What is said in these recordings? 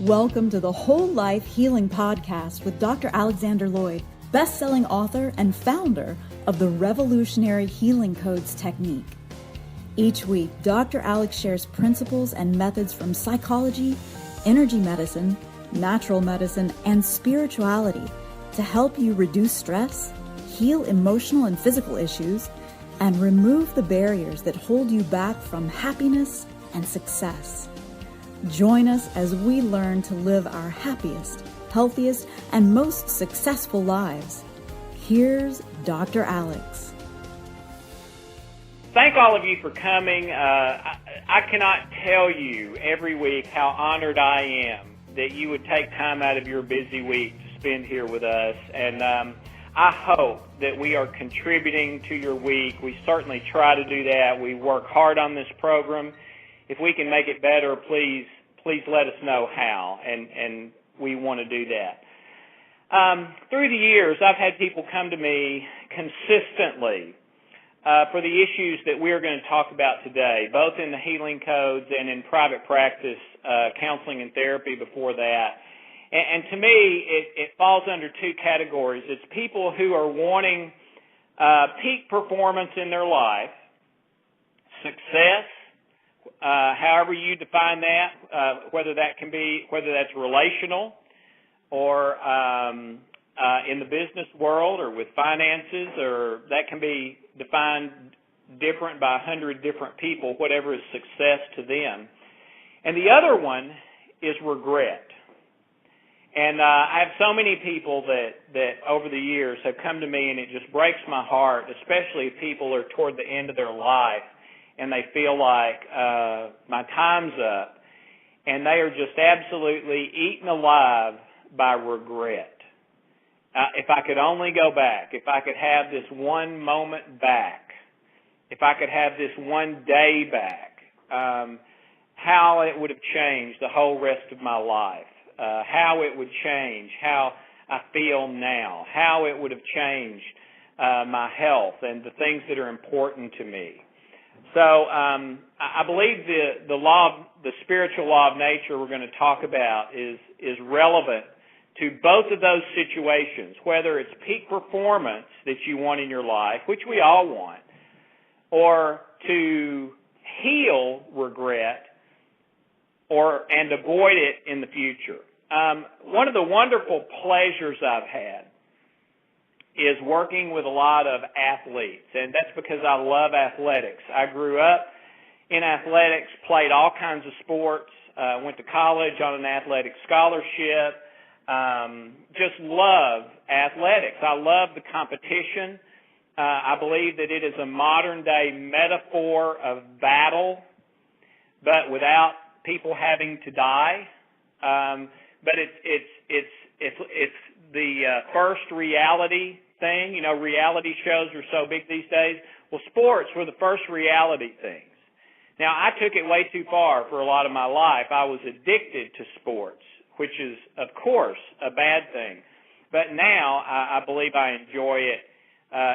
Welcome to the Whole Life Healing Podcast with Dr. Alexander Lloyd, best-selling author and founder of the revolutionary Healing Codes technique. Each week, Dr. Alex shares principles and methods from psychology, energy medicine, natural medicine, and spirituality to help you reduce stress, heal emotional and physical issues, and remove the barriers that hold you back from happiness and success. Join us as we learn to live our happiest, healthiest, and most successful lives. Here's Dr. Alex. Thank all of you for coming. I cannot tell you every week how honored I am that you would take time out of your busy week to spend here with us. And I hope that we are contributing to your week. We certainly try to do that. We work hard on this program. If we can make it better, please let us know how, and we want to do that. Through the years, I've had people come to me consistently for the issues that we're going to talk about today, both in the healing codes and in private practice, counseling and therapy before that. And to me, it falls under two categories. It's people who are wanting peak performance in their life, success, however you define that, whether that's relational or in the business world or with finances, or that can be defined different by 100 different people, whatever is success to them. And the other one is regret. And I have so many people that over the years have come to me, and it just breaks my heart, especially if people are toward the end of their life and they feel like my time's up, and they are just absolutely eaten alive by regret. If I could only go back, if I could have this one moment back, if I could have this one day back, how it would have changed the whole rest of my life, how it would change how I feel now, how it would have changed my health and the things that are important to me. So I believe the spiritual law of nature we're going to talk about is relevant to both of those situations, whether it's peak performance that you want in your life, which we all want, or to heal regret and avoid it in the future. One of the wonderful pleasures I've had is working with a lot of athletes, and that's because I love athletics. I grew up in athletics, played all kinds of sports, went to college on an athletic scholarship, just love athletics. I love the competition. I believe that it is a modern-day metaphor of battle, but without people having to die. But it's the first reality thing. You know, reality shows are so big these days. Well, sports were the first reality things. Now, I took it way too far for a lot of my life. I was addicted to sports, which is, of course, a bad thing. But now I believe I enjoy it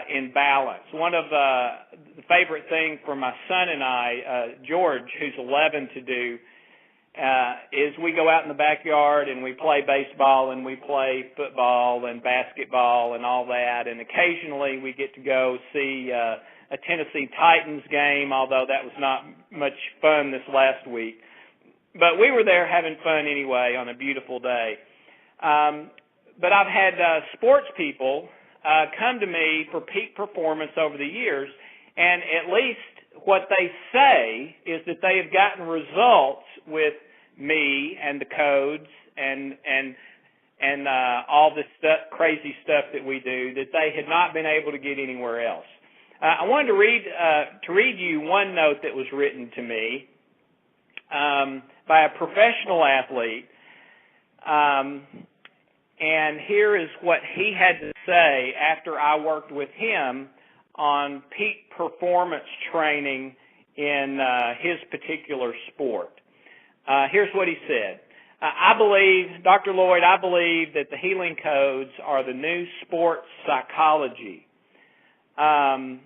in balance. One of the favorite things for my son and I, George, who's 11, to do is we go out in the backyard and we play baseball and we play football and basketball and all that, and occasionally we get to go see a Tennessee Titans game, although that was not much fun this last week. But we were there having fun anyway on a beautiful day. But I've had sports people come to me for peak performance over the years, and at least what they say is that they have gotten results with me and the codes and all this stuff, crazy stuff that we do, that they had not been able to get anywhere else. I wanted to read you one note that was written to me by a professional athlete, and here is what he had to say after I worked with him on peak performance training in his particular sport. Here's what he said. I believe, Dr. Lloyd, I believe that the healing codes are the new sports psychology. My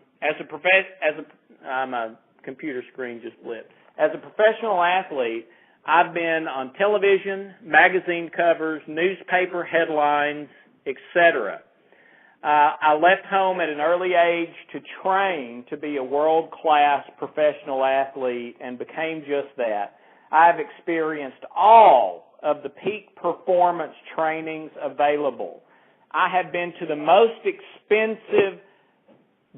computer screen just blipped. As a professional athlete, I've been on television, magazine covers, newspaper headlines, etc. I left home at an early age to train to be a world-class professional athlete and became just that. I've experienced all of the peak performance trainings available. I have been to the most expensive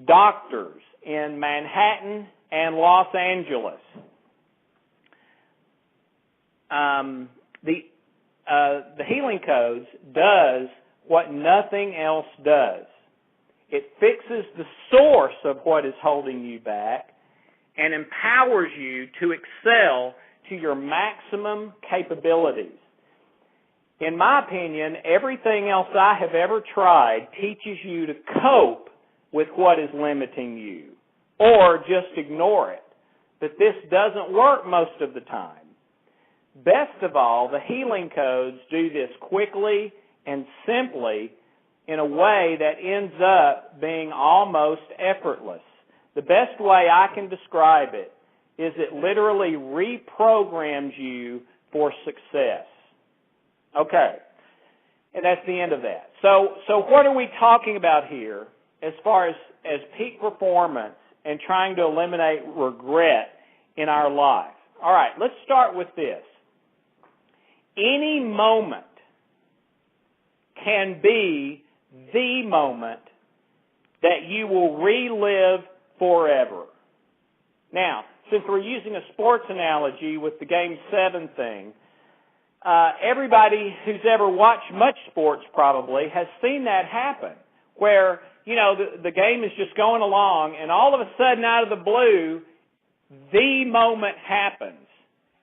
doctors in Manhattan and Los Angeles. The Healing Codes does what nothing else does. It fixes the source of what is holding you back and empowers you to excel to your maximum capabilities. In my opinion, everything else I have ever tried teaches you to cope with what is limiting you or just ignore it. But this doesn't work most of the time. Best of all, the Healing Codes do this quickly and simply in a way that ends up being almost effortless. The best way I can describe it is it literally reprograms you for success. Okay, and that's the end of that. So what are we talking about here as far as peak performance and trying to eliminate regret in our life? All right, let's start with this. Any moment can be the moment that you will relive forever. Now, since we're using a sports analogy with the Game 7 thing, everybody who's ever watched much sports probably has seen that happen, where, you know, the game is just going along, and all of a sudden, out of the blue, the moment happens.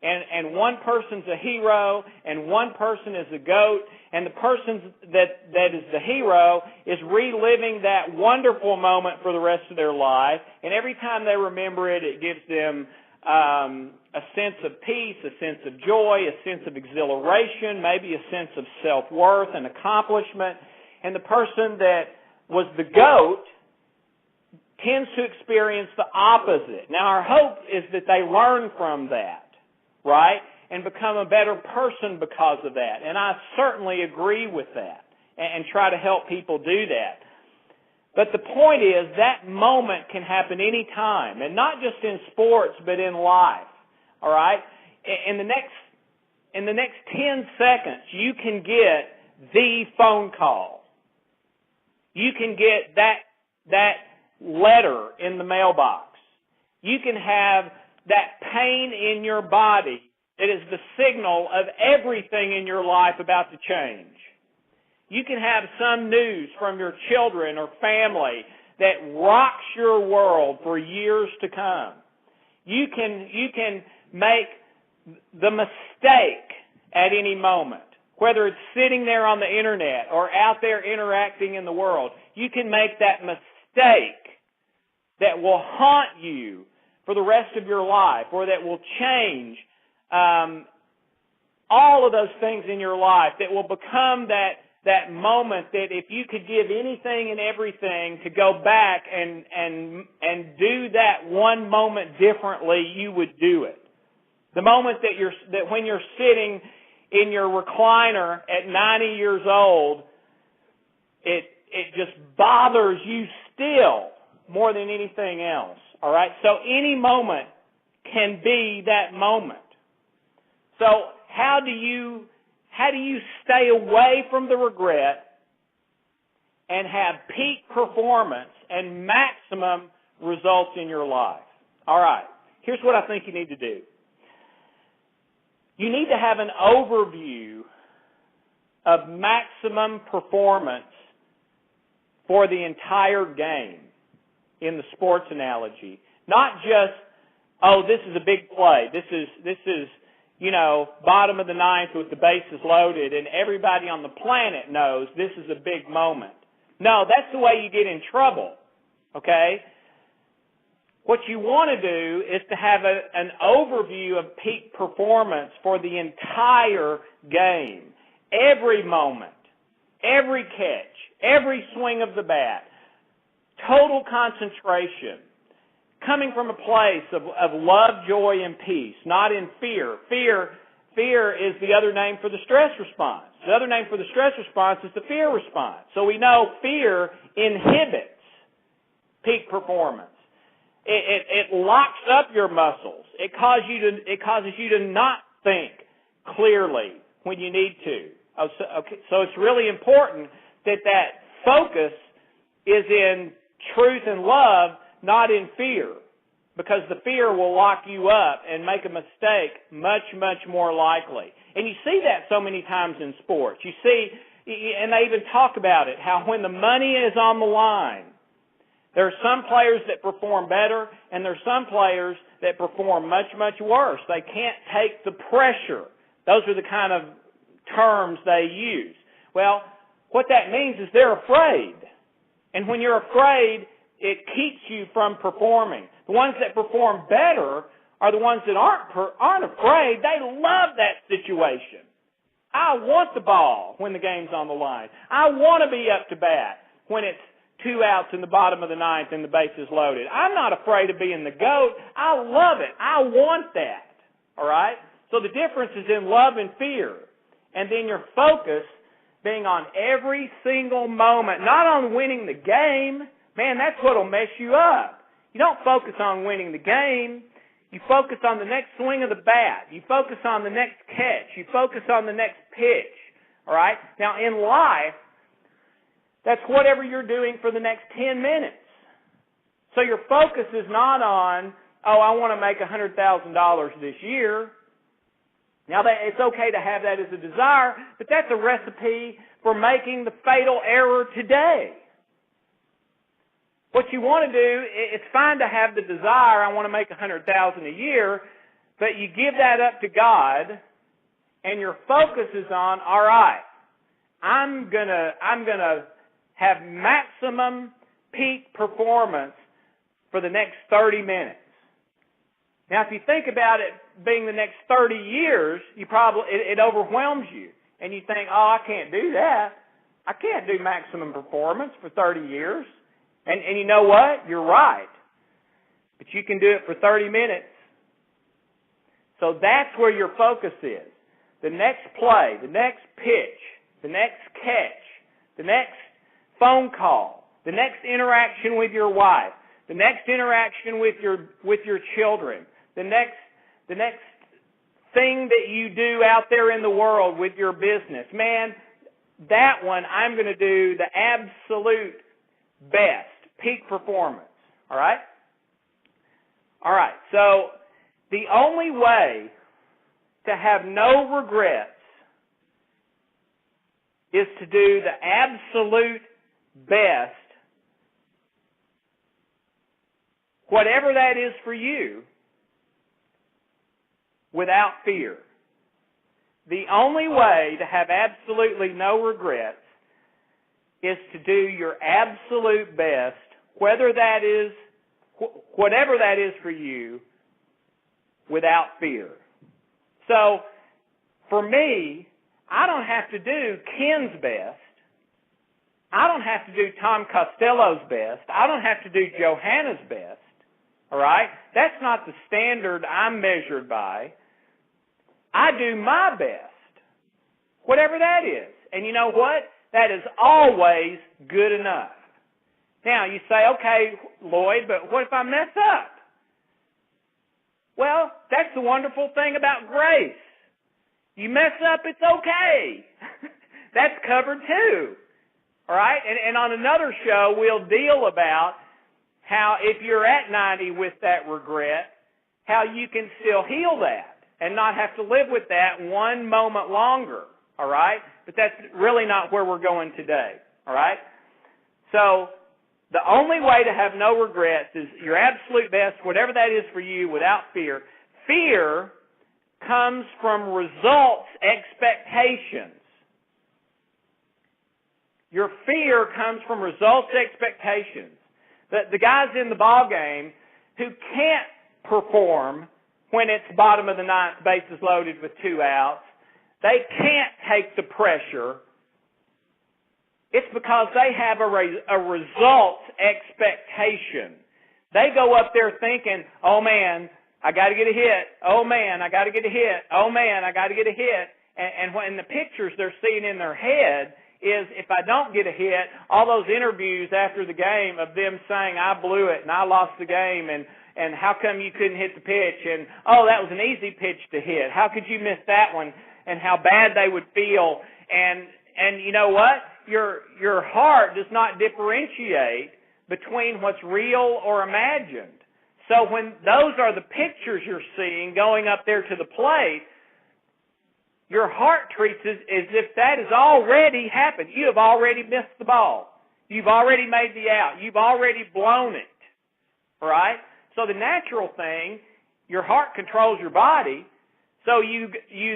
And one person's a hero, and one person is a goat, and the person that is the hero is reliving that wonderful moment for the rest of their life, and every time they remember it, it gives them a sense of peace, a sense of joy, a sense of exhilaration, maybe a sense of self-worth and accomplishment. And the person that was the GOAT tends to experience the opposite. Now, our hope is that they learn from that, right, and become a better person because of that. And I certainly agree with that and try to help people do that. But the point is that moment can happen any time, and not just in sports, but in life. All right? In the next 10 seconds, you can get the phone call. You can get that letter in the mailbox. You can have that pain in your body that is the signal of everything in your life about to change. You can have some news from your children or family that rocks your world for years to come. You can make the mistake at any moment, whether it's sitting there on the internet or out there interacting in the world. You can make that mistake that will haunt you for the rest of your life, or that will change all of those things in your life, that will become that moment that if you could give anything and everything to go back and do that one moment differently, you would do it. The moment that when you're sitting in your recliner at 90 years old, it just bothers you still more than anything else. All right? So any moment can be that moment. So how do you stay away from the regret and have peak performance and maximum results in your life? All right, here's what I think you need to do. You need to have an overview of maximum performance for the entire game in the sports analogy. Not just, oh, this is a big play. This is bottom of the ninth with the bases loaded, and everybody on the planet knows this is a big moment. No, that's the way you get in trouble, okay? What you want to do is to have an overview of peak performance for the entire game. Every moment, every catch, every swing of the bat, total concentration, coming from a place of love, joy, and peace, not in fear. Fear Fear is the other name for the stress response. The other name for the stress response is the fear response. So we know fear inhibits peak performance. It locks up your muscles. It causes you to not think clearly when you need to. Okay, so it's really important that focus is in truth and love, not in fear, because the fear will lock you up and make a mistake much, much more likely. And you see that so many times in sports. You see, and they even talk about it, how when the money is on the line, there are some players that perform better, and there are some players that perform much, much worse. They can't take the pressure. Those are the kind of terms they use. Well, what that means is they're afraid. And when you're afraid, it keeps you from performing. The ones that perform better are the ones that aren't afraid. They love that situation. I want the ball when the game's on the line. I want to be up to bat when it's 2 outs in the bottom of the ninth and the base is loaded. I'm not afraid of being the GOAT. I love it. I want that. All right? So the difference is in love and fear. And then your focus being on every single moment, not on winning the game. Man, that's what will mess you up. You don't focus on winning the game. You focus on the next swing of the bat. You focus on the next catch. You focus on the next pitch. All right? Now, in life, that's whatever you're doing for the next 10 minutes. So your focus is not on, I want to make $100,000 this year. Now, it's okay to have that as a desire, but that's a recipe for making the fatal error today. What you want to do, it's fine to have the desire, I want to make $100,000 a year, but you give that up to God, and your focus is on, all right, I'm gonna have maximum peak performance for the next 30 minutes. Now, if you think about it being the next 30 years, it overwhelms you, and you think, I can't do that. I can't do maximum performance for 30 years. And you know what? You're right. But you can do it for 30 minutes. So that's where your focus is. The next play, the next pitch, the next catch, the next phone call, the next interaction with your wife, the next interaction with your children, the next thing that you do out there in the world with your business. Man, that one I'm going to do the absolute best. Peak performance. All right? All right. So the only way to have no regrets is to do the absolute best, whatever that is for you, without fear. The only way to have absolutely no regrets is to do your absolute best, whatever that is for you, without fear. So, for me, I don't have to do Ken's best. I don't have to do Tom Costello's best. I don't have to do Johanna's best. All right? That's not the standard I'm measured by. I do my best, whatever that is. And you know what? That is always good enough. Now, you say, okay, Lloyd, but what if I mess up? Well, that's the wonderful thing about grace. You mess up, it's okay. That's covered too. All right? And on another show, we'll deal about how if you're at 90 with that regret, how you can still heal that and not have to live with that one moment longer. All right? But that's really not where we're going today. All right? So, the only way to have no regrets is your absolute best, whatever that is for you, without fear. Fear comes from results expectations. Your fear comes from results expectations. The guys in the ball game who can't perform when it's bottom of the ninth, bases loaded with 2 outs, they can't take the pressure. It's because they have a results expectation. They go up there thinking, oh man, I got to get a hit. Oh, man, I got to get a hit. Oh, man, I got to get a hit. And when the pictures they're seeing in their head is, if I don't get a hit, all those interviews after the game of them saying, I blew it and I lost the game, and how come you couldn't hit the pitch? And, oh, that was an easy pitch to hit. How could you miss that one? And how bad they would feel. And you know what? Your heart does not differentiate between what's real or imagined. So when those are the pictures you're seeing going up there to the plate, your heart treats it as if that has already happened. You have already missed the ball. You've already made the out. You've already blown it. All right? So the natural thing, your heart controls your body, so you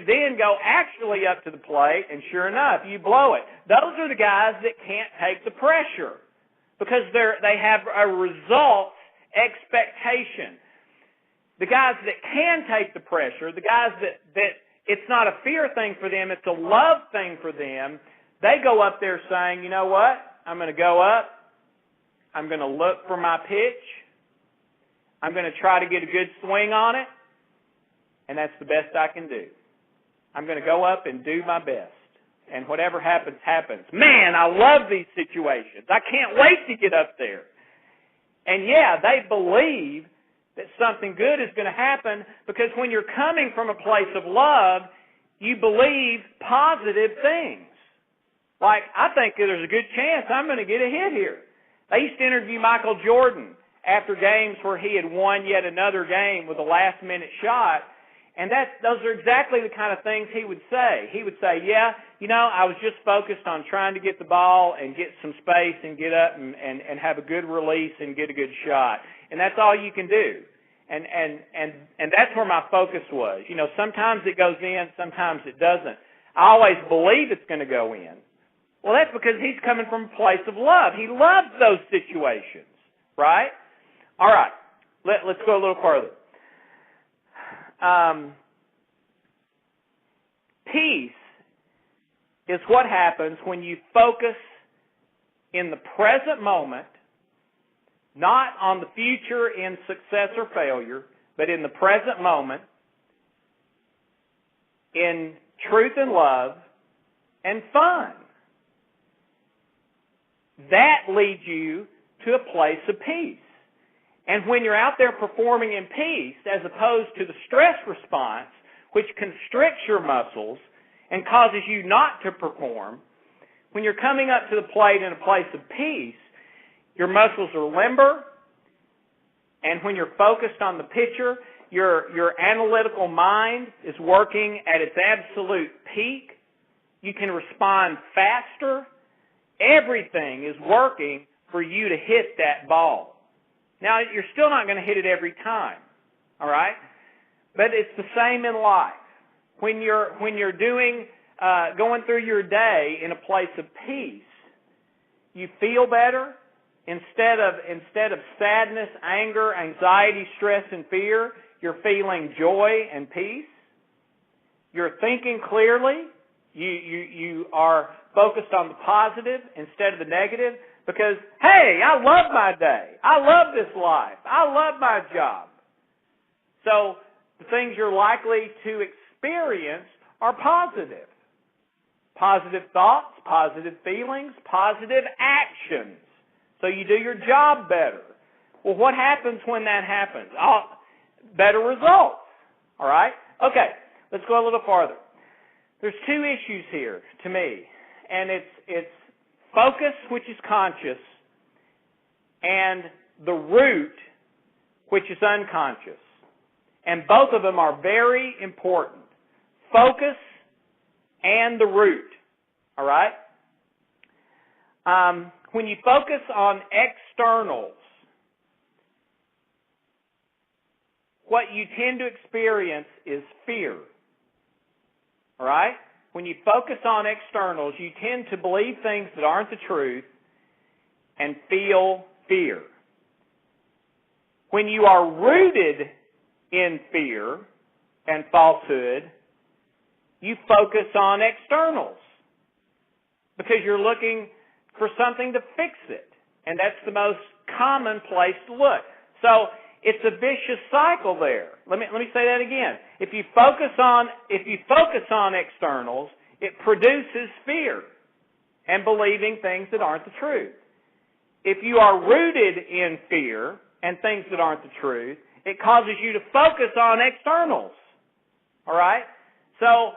then go actually up to the plate, and sure enough, you blow it. Those are the guys that can't take the pressure because they have a results expectation. The guys that can take the pressure, the guys that it's not a fear thing for them, it's a love thing for them, they go up there saying, you know what, I'm going to go up, I'm going to look for my pitch, I'm going to try to get a good swing on it, and that's the best I can do. I'm going to go up and do my best. And whatever happens, happens. Man, I love these situations. I can't wait to get up there. And yeah, they believe that something good is going to happen because when you're coming from a place of love, you believe positive things. Like, I think there's a good chance I'm going to get a hit here. They used to interview Michael Jordan after games where he had won yet another game with a last-minute shot, and those are exactly the kind of things he would say. He would say, yeah, I was just focused on trying to get the ball and get some space and get up and have a good release and get a good shot. And that's all you can do. And that's where my focus was. Sometimes it goes in, sometimes it doesn't. I always believe it's going to go in. Well, that's because he's coming from a place of love. He loves those situations, right? All right, let's go a little further. Peace is what happens when you focus in the present moment, not on the future in success or failure, but in the present moment, in truth and love and fun. That leads you to a place of peace. And when you're out there performing in peace, as opposed to the stress response, which constricts your muscles and causes you not to perform, when you're coming up to the plate in a place of peace, your muscles are limber, and when you're focused on the pitcher, your analytical mind is working at its absolute peak. You can respond faster. Everything is working for you to hit that ball. Now, you're still not going to hit it every time, all right? But it's the same in life. When you're doing going through your day in a place of peace, you feel better. Instead of sadness, anger, anxiety, stress, and fear, you're feeling joy and peace. You're thinking clearly. You are focused on the positive instead of the negative. Because, hey, I love my day. I love this life. I love my job. So the things you're likely to experience are positive. Positive thoughts, positive feelings, positive actions. So you do your job better. Well, what happens when that happens? Better results. All right? Okay, let's go a little farther. There's two issues here to me, and it's focus, which is conscious, and the root, which is unconscious. And both of them are very important. Focus and the root. All right? When you focus on externals, what you tend to experience is fear. All right? When you focus on externals, you tend to believe things that aren't the truth and feel fear. When you are rooted in fear and falsehood, you focus on externals because you're looking for something to fix it. And that's the most common place to look. So it's a vicious cycle there. Let me say that again. If you focus on externals, it produces fear and believing things that aren't the truth. If you are rooted in fear and things that aren't the truth, it causes you to focus on externals. All right? So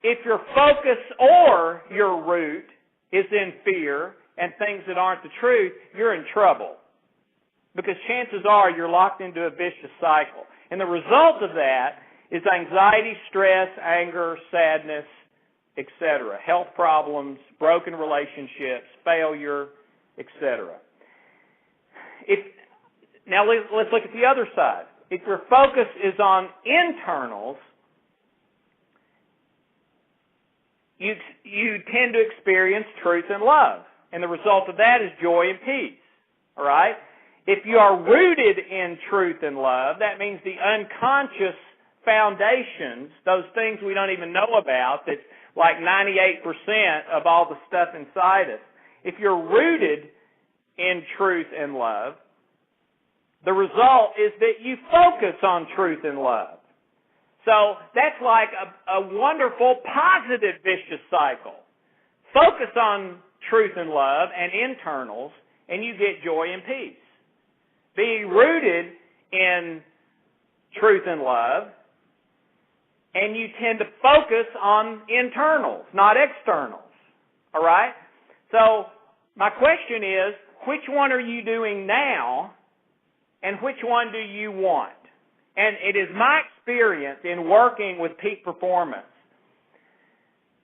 if your focus or your root is in fear and things that aren't the truth, you're in trouble. Because chances are you're locked into a vicious cycle. And the result of that is anxiety, stress, anger, sadness, etc. Health problems, broken relationships, failure, etc. Now let's look at the other side. If your focus is on internals, you tend to experience truth and love. And the result of that is joy and peace. All right? If you are rooted in truth and love, that means the unconscious foundations, those things we don't even know about, that's like 98% of all the stuff inside us. If you're rooted in truth and love, the result is that you focus on truth and love. So that's like a wonderful, positive, vicious cycle. Focus on truth and love and internals, and you get joy and peace. Be rooted in truth and love, and you tend to focus on internals, not externals. All right? So my question is, which one are you doing now, and which one do you want? And it is my experience in working with peak performance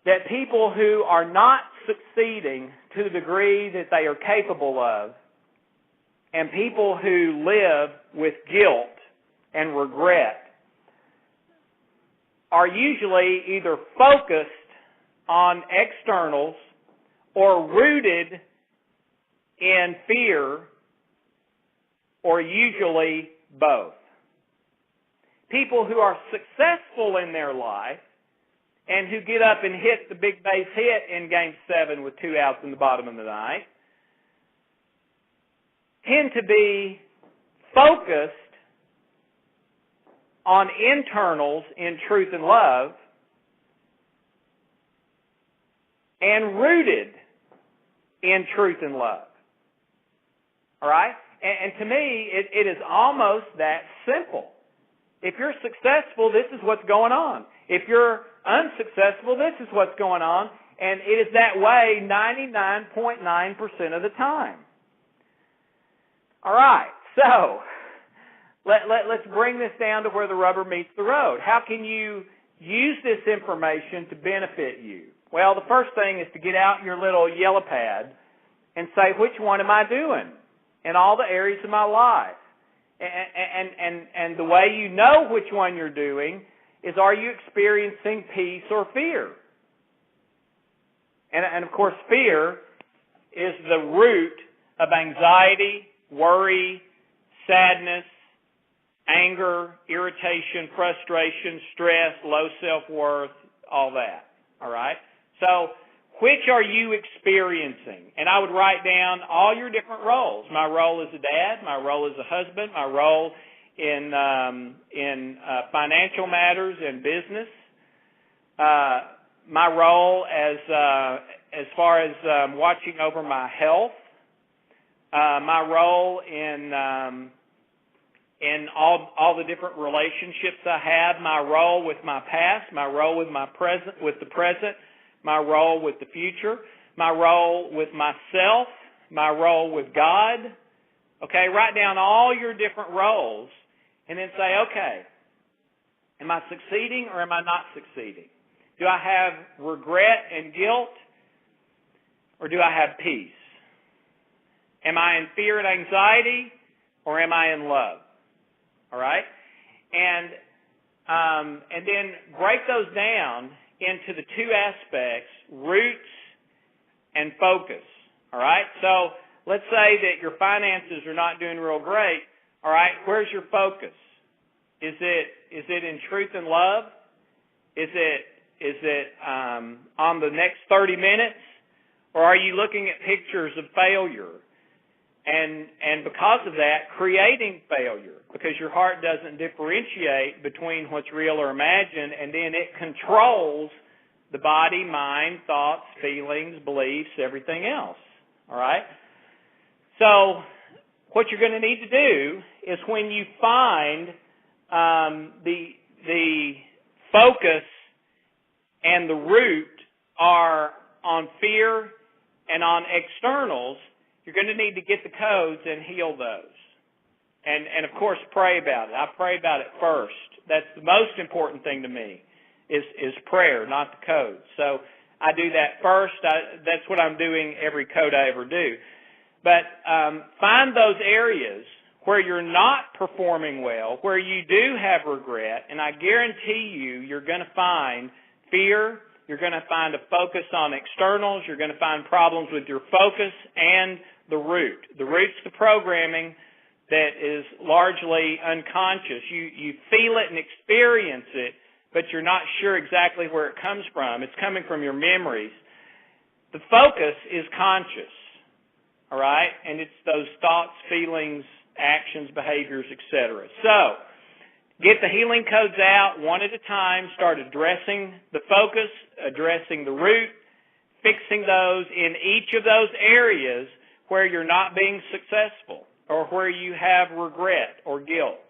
that people who are not succeeding to the degree that they are capable of, and people who live with guilt and regret, are usually either focused on externals or rooted in fear, or usually both. People who are successful in their life and who get up and hit the big base hit in Game 7 with 2 outs in the bottom of the ninth tend to be focused on internals in truth and love and rooted in truth and love. All right? And to me, it is almost that simple. If you're successful, this is what's going on. If you're unsuccessful, this is what's going on. And it is that way 99.9% of the time. All right, so let's bring this down to where the rubber meets the road. How can you use this information to benefit you? Well, the first thing is to get out your little yellow pad and say, which one am I doing in all the areas of my life? And the way you know which one you're doing is, are you experiencing peace or fear? And of course, fear is the root of anxiety, worry, sadness, anger, irritation, frustration, stress, low self-worth, all that. All right? So, which are you experiencing? And I would write down all your different roles. My role as a dad, my role as a husband, my role in financial matters and business, my role as far as watching over my health, my role in all the different relationships I have, my role with my past, my role with my present, my role with the future, my role with myself, my role with God. Okay, write down all your different roles and then say, okay, am I succeeding or am I not succeeding? Do I have regret and guilt or do I have peace? Am I in fear and anxiety or am I in love? All right? And then break those down into the two aspects, roots and focus. All right? So let's say that your finances are not doing real great. All right? Where's your focus? Is it in truth and love? Is it on the next 30 minutes? Or are you looking at pictures of failure And because of that, creating failure, because your heart doesn't differentiate between what's real or imagined, and then it controls the body, mind, thoughts, feelings, beliefs, everything else. All right? So what you're going to need to do is when you find the focus and the root are on fear and on externals, you're going to need to get the codes and heal those. And of course, pray about it. I pray about it first. That's the most important thing to me is prayer, not the codes. So I do that first. That's what I'm doing every code I ever do. But find those areas where you're not performing well, where you do have regret, and I guarantee you're going to find fear, you're going to find a focus on externals, you're going to find problems with your focus and the root. The root's the programming that is largely unconscious. You feel it and experience it, but you're not sure exactly where it comes from. It's coming from your memories. The focus is conscious, all right? And it's those thoughts, feelings, actions, behaviors, etc. So, get the healing codes out one at a time. Start addressing the focus, addressing the root, fixing those in each of those areas where you're not being successful or where you have regret or guilt.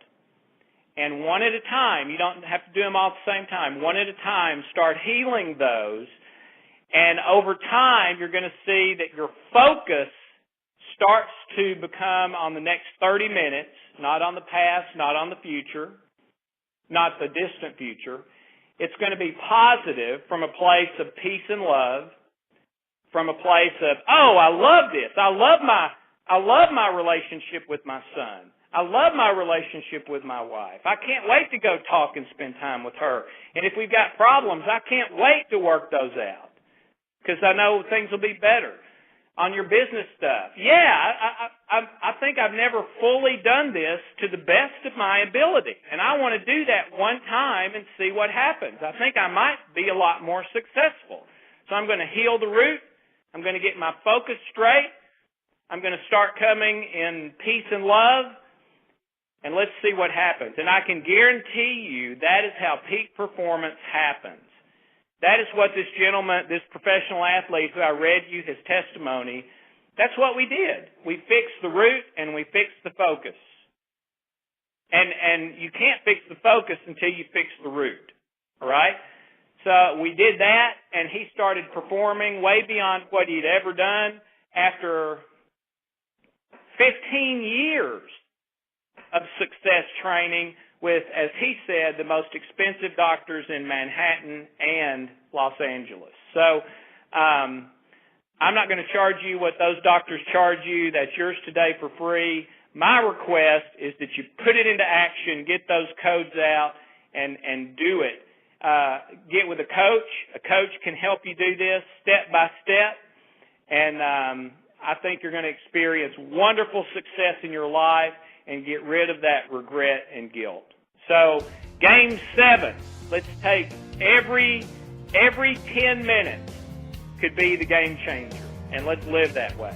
And one at a time, you don't have to do them all at the same time. One at a time, start healing those. And over time, you're going to see that your focus starts to become on the next 30 minutes, not on the past, not on the future, not the distant future. It's going to be positive from a place of peace and love, from a place of, oh, I love this. I love my relationship with my son. I love my relationship with my wife. I can't wait to go talk and spend time with her. And if we've got problems, I can't wait to work those out because I know things will be better. On your business stuff, I think I've never fully done this to the best of my ability, and I want to do that one time and see what happens. I think I might be a lot more successful. So I'm going to heal the root. I'm going to get my focus straight. I'm going to start coming in peace and love, and let's see what happens. And I can guarantee you that is how peak performance happens. That is what this gentleman, this professional athlete who I read you his testimony, that's what we did. We fixed the root and we fixed the focus. And you can't fix the focus until you fix the root. All right? So we did that, and he started performing way beyond what he'd ever done after 15 years of success training with, as he said, the most expensive doctors in Manhattan and Los Angeles. So I'm not going to charge you what those doctors charge you. That's yours today for free. My request is that you put it into action, get those codes out, and do it. Get with a coach. A coach can help you do this step by step, and I think you're going to experience wonderful success in your life and get rid of that regret and guilt. So, game 7, let's take every 10 minutes could be the game changer, and let's live that way.